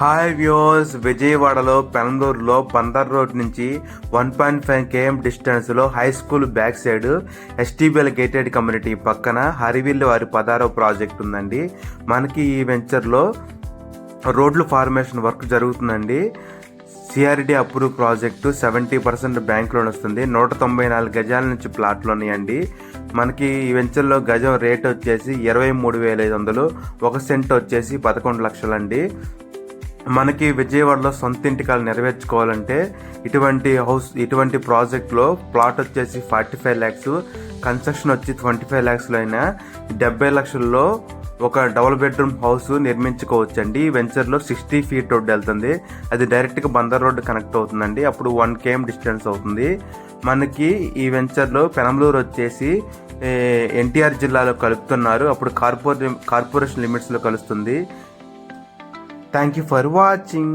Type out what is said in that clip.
Hi viewers, విజయవాడలో పెనంలూరులో Bandar road నుంచి 1.5 km డిస్టెన్స్లో high school back side STBL gated community పక్కన హరివిల్లు వారి 16వ ప్రాజెక్ట్ ఉందండి. మనకి ఈ వెంచర్లో రోడ్లు ఫార్మేషన్ వర్క్ జరుగుతుందండి. CRD approve project 70% bank loan వస్తుంది. 194 గజాల నుంచి ప్లాట్లు ఉన్నాయండి. మనకి ఈ వెంచర్లో గజం రేట్ వచ్చేసి 23,500, 1 సెంట్ వచ్చేసి 11 లక్షలండి. మనకి విజయవాడలో సొంత ఇంటికాలు నెరవేర్చుకోవాలంటే ఇటువంటి ప్రాజెక్ట్లో ప్లాట్ వచ్చేసి 45 lakhs, కన్స్ట్రక్షన్ వచ్చి 25 lakhsలో అయినా 70 లక్షల్లో ఒక డబుల్ బెడ్రూమ్ హౌస్ నిర్మించుకోవచ్చండి. ఈ వెంచర్లో 60 feet రోడ్ వెళ్తుంది. అది డైరెక్ట్గా బందర్ రోడ్ కనెక్ట్ అవుతుందండి. అప్పుడు 1 km డిస్టెన్స్ అవుతుంది. మనకి ఈ వెంచర్లో పెనంలూరు వచ్చేసి ఎన్టీఆర్ జిల్లాలో కలుపుతున్నారు. అప్పుడు కార్పొరేషన్ లిమిట్స్లో కలుస్తుంది. Thank you for watching.